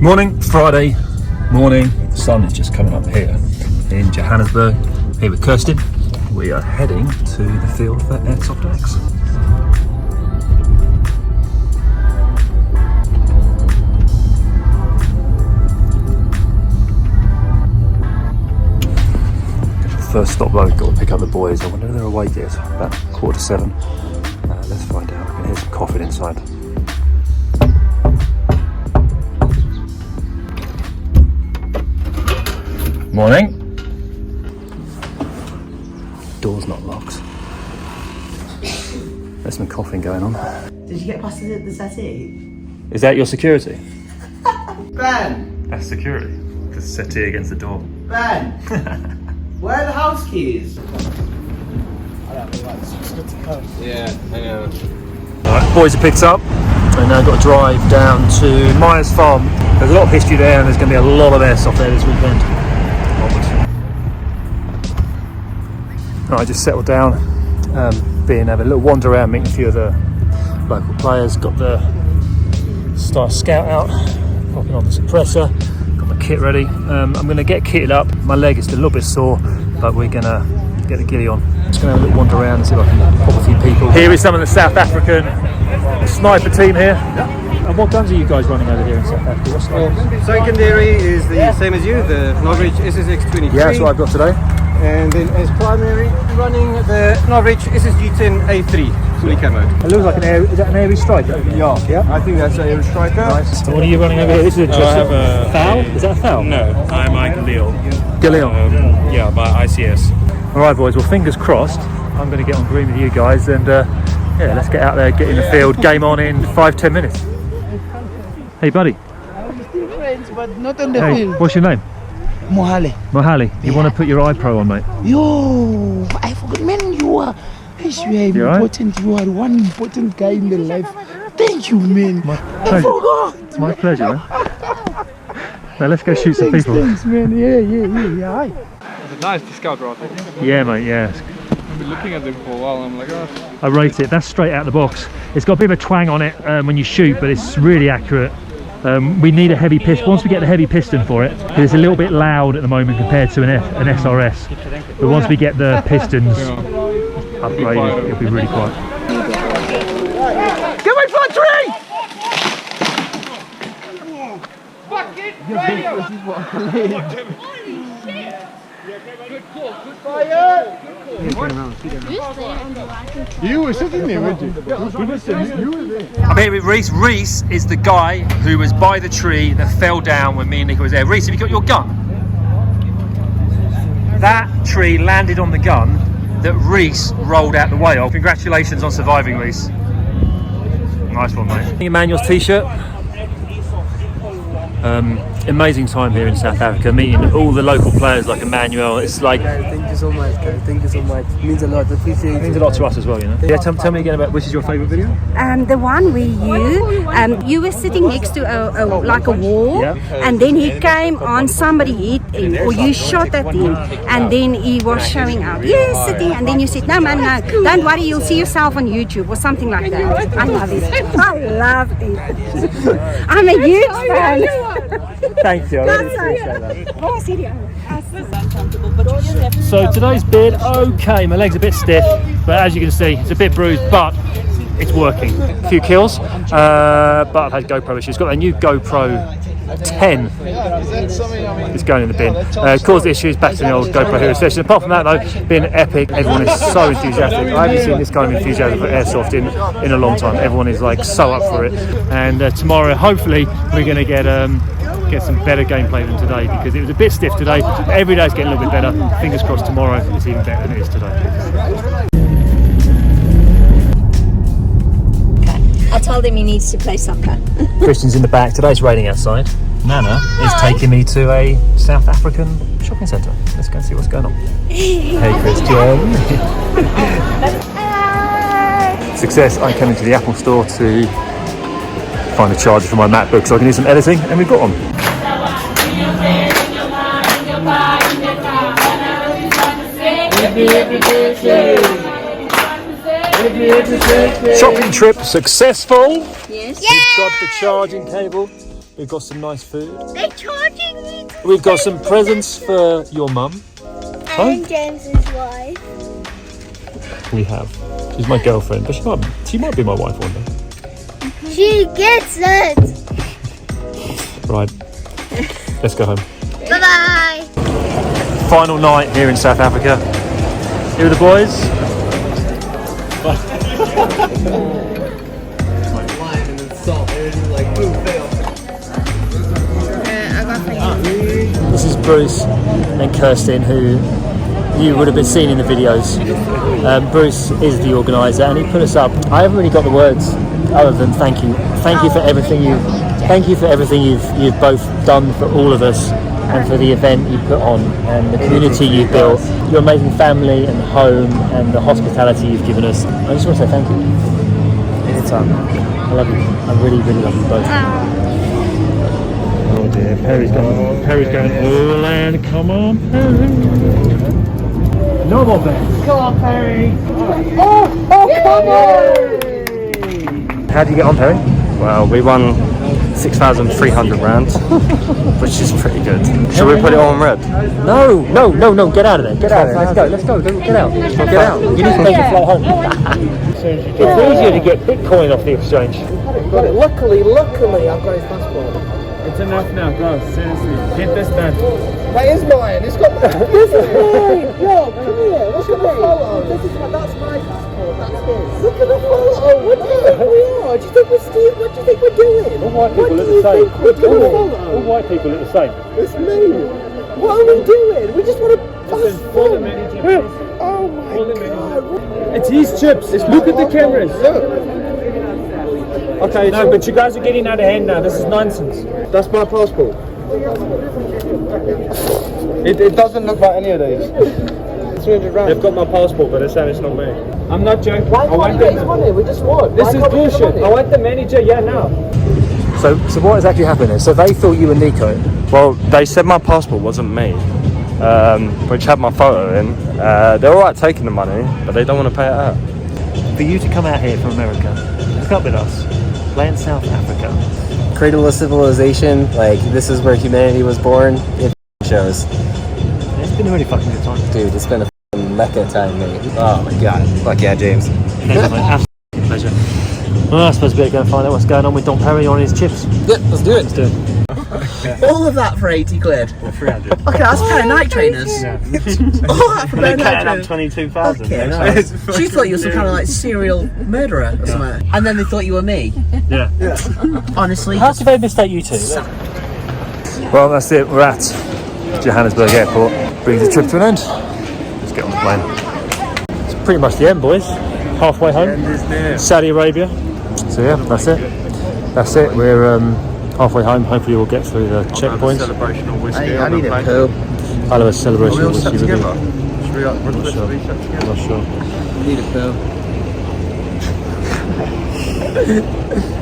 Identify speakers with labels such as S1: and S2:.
S1: Morning, Friday morning. The sun is just coming up here in Johannesburg. Here with Kirsten. We are heading to the field for Airsoft X. First stop though, got to pick up the boys. I wonder if they're awake yet. About 7:15. Let's find out. I can hear some coughing inside. Morning. Door's not locked. There's some coughing going on.
S2: Did you get past the settee?
S1: Is that your security?
S2: Ben!
S1: That's security. The settee against the door.
S2: Ben! Where are the house keys?
S3: Yeah, I know.
S1: Alright, boys are picked up and now got to drive down to Myers Farm. There's a lot of history there and there's going to be a lot of airsoft there this weekend. I just settled down, have a little wander around, meeting a few of the local players. Got the Star Scout out, popping on the suppressor, got my kit ready. I'm going to get kitted up. My leg is still a little bit sore, but we're going to get the ghillie on. Just going to have a little wander around and see if I can pop a few people. Here is some of the South African sniper team here. And what guns are you guys running over here in South Africa? What's
S3: Secondary is the same as you, the Norwich SSX23.
S1: Yeah, that's what I've got today.
S3: And then as primary, running the Norwich SSG10A3, fully camoed.
S1: It looks like an air. Is that an airy striker?
S3: Yeah, I think that's an air striker.
S1: Nice. So what are you running over here? This is interesting.
S4: I have a
S1: foul. Is that a foul?
S4: No, I'm Galil.
S1: Galil.
S4: Yeah, by ICS.
S1: All right, boys. Well, fingers crossed. I'm going to get on green with you guys, and yeah, let's get out there, get in the field. Game on in 5-10 minutes. Hey, buddy.
S5: I'm still friends, but not on the field.
S1: What's your name?
S5: Mohale.
S1: You want to put your iPro on, mate?
S5: Yo, I forgot, man. You are important.
S1: Right?
S5: You are one important guy in the life. Thank you, man.
S1: My pleasure. It's my pleasure, man. Now let's go shoot some people.
S5: Thanks, man. Yeah. Hi.
S4: Is it nice, the scout rifle?
S1: Yeah, mate. Yeah.
S4: I've been looking at them for a while and I'm like, oh.
S1: I rate it. That's straight out the box. It's got a bit of a twang on it when you shoot, but it's really accurate. We need a heavy piston. Once we get the heavy piston for it, it's a little bit loud at the moment compared to an SRS. But once we get the pistons upgraded, it'll be really quiet.
S5: Get away from the tree!
S3: You were sitting there, weren't you?
S1: I'm here with Reese. Reese is the guy who was by the tree that fell down when me and Nico was there. Reese, have you got your gun? That tree landed on the gun that Reese rolled out the way of. Congratulations on surviving, Reese. Nice one, mate. Emmanuel's t-shirt. Amazing time here in South Africa, meeting all the local players like Emmanuel. It's like,
S6: Thank you so much, guys. Thank you so much. It means a lot. Appreciate it.
S1: it means a lot to us as well, you know. Yeah, tell me again about which is your favourite video?
S7: The one where you were sitting next to a wall,
S1: Yeah.
S7: and then he came on, somebody hit him, or you shot at him, and then he was showing up. Yes, sitting, and then you said, no man, no, don't worry, you'll see yourself on YouTube, or something like that. I love it. I love it. I'm a huge fan.
S1: Thank you, I really appreciate that. So today's bid, okay, my leg's a bit stiff, but as you can see, it's a bit bruised, but it's working. A few kills, but I've had GoPro issues. Got a new GoPro 10. It's going in the bin. Caused issues back to the old GoPro Hero session. Apart from that though, been epic. Everyone is so enthusiastic. I haven't seen this kind of enthusiasm for Airsoft in a long time. Everyone is like so up for it. And tomorrow, hopefully, we're going to get some better gameplay than today, because it was a bit stiff today. Every day's getting a little bit better. Fingers crossed tomorrow it's even better than it is today.
S7: I told him he needs to play soccer.
S1: Christian's in the back. Today's raining outside. Nana is taking me to a South African shopping centre. Let's go and see what's going on. Hey Christian. Success. I came into the Apple store to find a charger for my MacBook so I can do some editing, and we've got one. Shopping trip successful.
S7: Yes.
S1: We've got the charging cable. We've got some nice food.
S8: They're charging me.
S1: We've got some presents for your mum.
S8: And James's wife.
S1: We have. She's my girlfriend, but she might be my wife one day.
S8: She gets it.
S1: Right. Let's go home.
S8: Bye bye.
S1: Final night here in South Africa. Here are the boys. This is Bruce and Kirsten, who you would have been seeing in the videos. Bruce is the organiser, and he put us up. I haven't really got the words other than thank you. Thank you for everything you've both done for all of us, and for the event you put on, and the community you built, your amazing family and home, and the hospitality you've given us. I just want to say thank you. Anytime. I love you. I really, really love you both. Oh dear, Perry's going all in. Come on, Perry. No more Perry. Come on, Perry. Oh, come on. How do you get on, Perry?
S3: Well, we won 6,300 rand, which is pretty good. Should we put it on red?
S1: No, get out of there. Get out of there. Let's go. Get out. Get out. You need to make a flight home. It's easier to get Bitcoin off the exchange.
S6: Got it. Luckily, I've got his passport.
S4: It's enough now, go, seriously. Get this done.
S6: That is mine. It's got. This is mine. Yo, come here. Look at the photo. That's my passport. That's his. Look at the photo. What do you think we are? Do you think we're Steve? What do you think we're doing?
S1: All white people look the same. All white people look the same.
S6: It's me. What are we doing? We just want to pass
S4: Follow the manager.
S6: Oh my god.
S4: It's his chips. Look at the cameras. Okay, no, but you guys are getting out of hand now. This is nonsense.
S6: That's my passport. It doesn't look like any of these. 300 rand.
S4: They've got my passport, but they're saying it's not me. I'm not joking.
S6: Why can't we get his money? We just won.
S4: This is bullshit. I want the manager, now.
S1: So what has actually happened is, so they thought you were Nico.
S3: Well, they said my passport wasn't me, which had my photo in. They're alright taking the money, but they don't want to pay it out.
S1: For you to come out here from America, hook up with us, play in South Africa.
S9: Cradle of civilization, like this is where humanity was born. It shows.
S1: It's been a really fucking good time.
S9: Dude, it's been a fucking mecca time, mate. Oh my god. Fuck yeah, James.
S1: Pleasure, mate. Absolute pleasure. Well, I suppose we better go and find out what's going on with Don Perry on his chips.
S9: Yep, let's do it.
S1: Let's do it.
S2: All of that for 80 quid.
S1: Well, 300.
S2: Okay, that's a pair of night trainers.
S1: Yeah.
S2: All that for a pair of night trainers.
S1: 22,000.
S2: Okay, nice. She thought you were some kind of like serial murderer or something. And then they thought you were me.
S1: Yeah.
S2: Honestly.
S1: How did they mistake you two? Well, that's it. We're at Johannesburg Airport. Brings the trip to an end. Let's get on the plane. It's pretty much the end, boys. Halfway home. Saudi Arabia. So yeah, that's it. That's it. We're halfway home. Hopefully we'll get through the checkpoints.
S3: Celebration of whiskey.
S2: I need a poo.
S1: I'll have a celebration
S3: Are we all
S1: with
S3: set
S1: you.
S3: together? Should we
S1: I'm not sure.
S2: I need a poo.